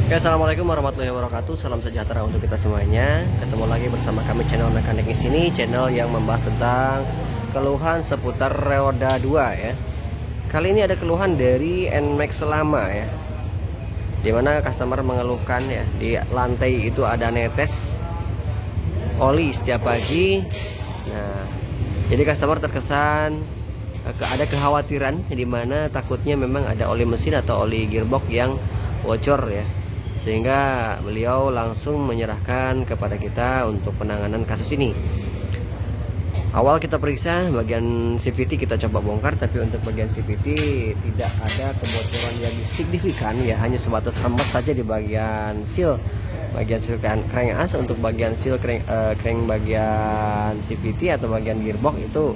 Ya, assalamualaikum warahmatullahi wabarakatuh. Salam sejahtera untuk kita semuanya. Ketemu lagi bersama kami channel mekanik di sini, channel yang membahas tentang keluhan seputar roda 2 ya. Kali ini ada keluhan dari NMAX lama ya, dimana customer mengeluhkan ya, di lantai itu ada netes oli setiap pagi. Nah, jadi customer terkesan ada kekhawatiran dimana takutnya memang ada oli mesin atau oli gearbox yang bocor ya, sehingga beliau langsung menyerahkan kepada kita untuk penanganan kasus ini. Awal kita periksa bagian CVT, kita coba bongkar, tapi untuk bagian CVT tidak ada kebocoran yang signifikan ya, hanya sebatas rembes saja di bagian seal crank as. Untuk bagian seal crank bagian CVT atau bagian gearbox itu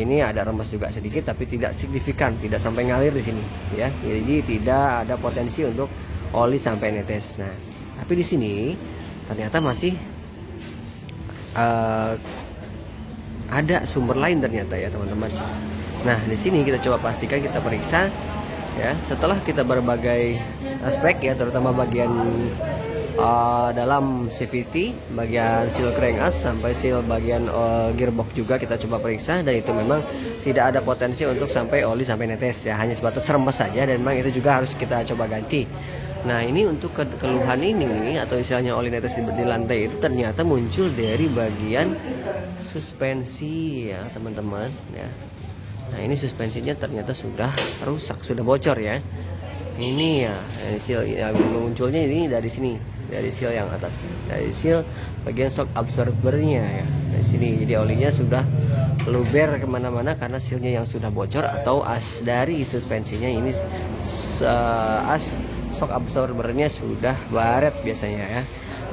ini ada rembes juga sedikit, tapi tidak signifikan, tidak sampai ngalir di sini ya. Jadi tidak ada potensi untuk oli sampai netes. Nah, tapi di sini ternyata masih ada sumber lain ternyata ya teman-teman. Nah, di sini kita coba pastikan, kita periksa ya. Setelah kita berbagai aspek ya, terutama bagian dalam CVT, bagian seal crank as sampai seal bagian gearbox juga kita coba periksa, dan itu memang tidak ada potensi untuk sampai oli sampai netes ya, hanya sebatas rembes saja, dan memang itu juga harus kita coba ganti. Nah, ini untuk keluhan ini atau istilahnya oli netes di lantai itu ternyata muncul dari bagian suspensi ya teman-teman ya. Nah, ini suspensinya ternyata sudah rusak, sudah bocor ya. Ini ya seal yang munculnya ini dari sini, dari seal yang atas, dari seal bagian shock absorbernya ya, dari sini. Jadi olinya sudah luber kemana-mana karena sealnya yang sudah bocor, atau as dari suspensinya ini as shock absorbernya sudah baret biasanya ya.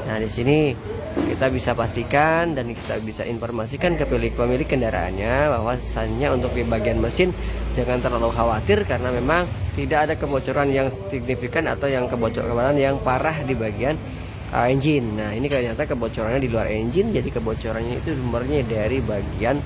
Nah, di sini kita bisa pastikan dan kita bisa informasikan ke pemilik kendaraannya bahwasannya untuk di bagian mesin jangan terlalu khawatir, karena memang tidak ada kebocoran yang signifikan atau yang kebocoran yang parah di bagian engine. Nah, ini ternyata kebocorannya di luar engine, jadi kebocorannya itu sumbernya dari bagian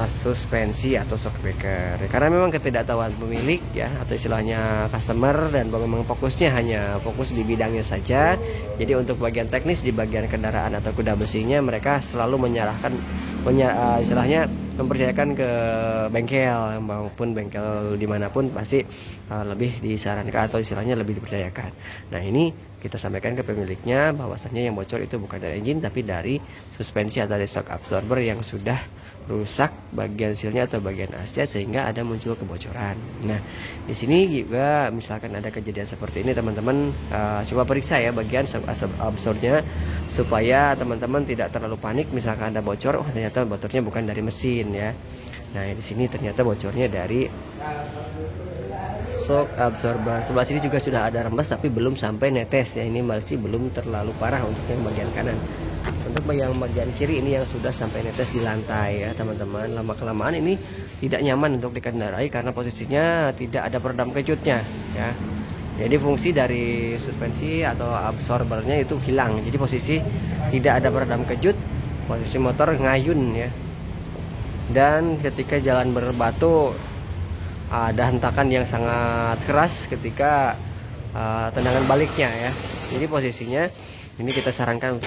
suspensi atau shock breaker, karena memang ketidaktahuan pemilik ya, atau istilahnya customer, dan memang fokusnya hanya fokus di bidangnya saja. Jadi untuk bagian teknis di bagian kendaraan atau kuda besinya, mereka selalu menyerahkan istilahnya mempercayakan ke bengkel maupun bengkel dimanapun, pasti lebih disarankan atau istilahnya lebih dipercayakan. Nah, ini kita sampaikan ke pemiliknya bahwasannya yang bocor itu bukan dari engine, tapi dari suspensi atau dari shock absorber yang sudah rusak bagian sealnya atau bagian asnya, sehingga ada muncul kebocoran. Nah, di sini juga misalkan ada kejadian seperti ini, teman-teman coba periksa ya bagian shock absorbernya, supaya teman-teman tidak terlalu panik misalkan ada bocor. Oh, ternyata bocornya bukan dari mesin ya. Nah, di sini ternyata bocornya dari shock absorber. Sebelah sini juga sudah ada rembes, tapi belum sampai netes ya. Ini masih belum terlalu parah untuk yang bagian kanan. Untuk yang bagian kiri ini yang sudah sampai netes di lantai ya teman-teman. Lama kelamaan ini tidak nyaman untuk dikendarai karena posisinya tidak ada peredam kejutnya ya. Jadi fungsi dari suspensi atau absorbernya itu hilang. Jadi posisi tidak ada peredam kejut, posisi motor ngayun ya. Dan ketika jalan berbatu ada hentakan yang sangat keras ketika tendangan baliknya ya. Jadi posisinya ini kita sarankan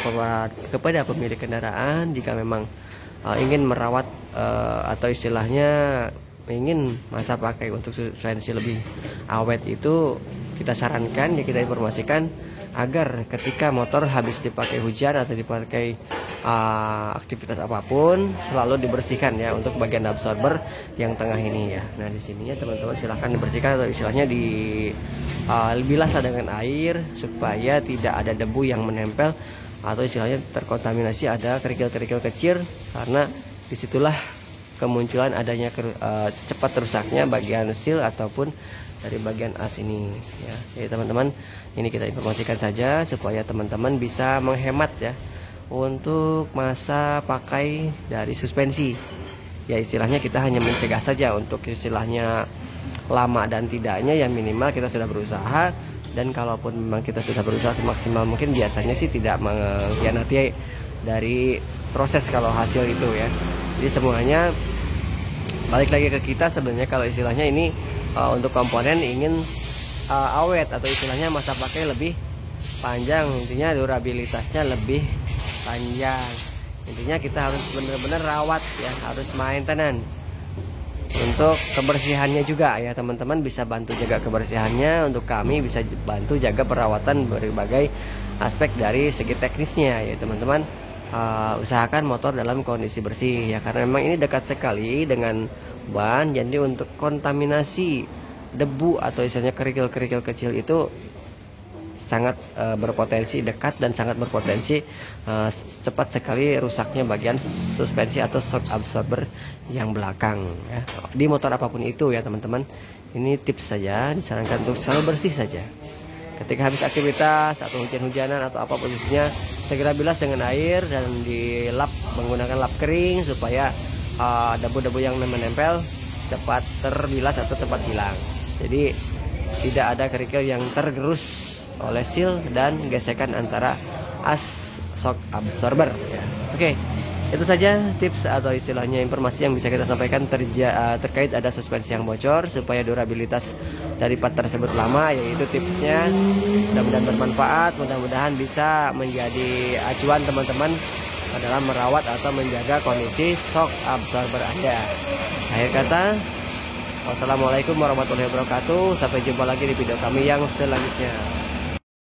kepada pemilik kendaraan, jika memang ingin merawat atau istilahnya ingin masa pakai untuk suspensi lebih awet, itu kita sarankan ya, kita informasikan agar ketika motor habis dipakai hujan atau dipakai aktivitas apapun, selalu dibersihkan ya untuk bagian absorber yang tengah ini ya. Nah, di sini ya teman-teman, silahkan dibersihkan atau istilahnya dibilas dengan air supaya tidak ada debu yang menempel atau istilahnya terkontaminasi, ada kerikil-kerikil kecil, karena disitulah kemunculan adanya cepat rusaknya bagian seal ataupun dari bagian as ini ya. Jadi teman-teman, ini kita informasikan saja supaya teman-teman bisa menghemat ya untuk masa pakai dari suspensi ya. Istilahnya kita hanya mencegah saja, untuk istilahnya lama dan tidaknya yang minimal kita sudah berusaha, dan kalaupun memang kita sudah berusaha semaksimal mungkin, biasanya sih tidak mengkhianati dari proses kalau hasil itu ya. Jadi semuanya balik lagi ke kita sebenarnya, kalau istilahnya ini untuk komponen ingin awet atau istilahnya masa pakai lebih panjang, intinya durabilitasnya lebih panjang. Intinya kita harus benar-benar rawat ya, harus maintenance. Untuk kebersihannya juga ya teman-teman, bisa bantu jaga kebersihannya, untuk kami bisa bantu jaga perawatan berbagai aspek dari segi teknisnya ya teman-teman. Usahakan motor dalam kondisi bersih ya, karena memang ini dekat sekali dengan ban, jadi untuk kontaminasi debu atau istilahnya kerikil-kerikil kecil itu sangat berpotensi dekat dan sangat berpotensi cepat sekali rusaknya bagian suspensi atau shock absorber yang belakang ya, di motor apapun itu ya teman-teman. Ini tips saja, disarankan untuk selalu bersih saja. Ketika habis aktivitas atau hujan-hujanan atau apapun isinya, segera bilas dengan air dan dilap menggunakan lap kering supaya debu-debu yang menempel cepat terbilas atau cepat hilang. Jadi tidak ada kerikil yang tergerus oleh seal dan gesekan antara as shock absorber ya. Oke, itu saja tips atau istilahnya informasi yang bisa kita sampaikan terkait ada suspensi yang bocor supaya durabilitas dari part tersebut lama, yaitu tipsnya. Mudah-mudahan bermanfaat, mudah-mudahan bisa menjadi acuan teman-teman dalam merawat atau menjaga kondisi shock absorber Anda. Akhir kata, wassalamualaikum warahmatullahi wabarakatuh. Sampai jumpa lagi di video kami yang selanjutnya.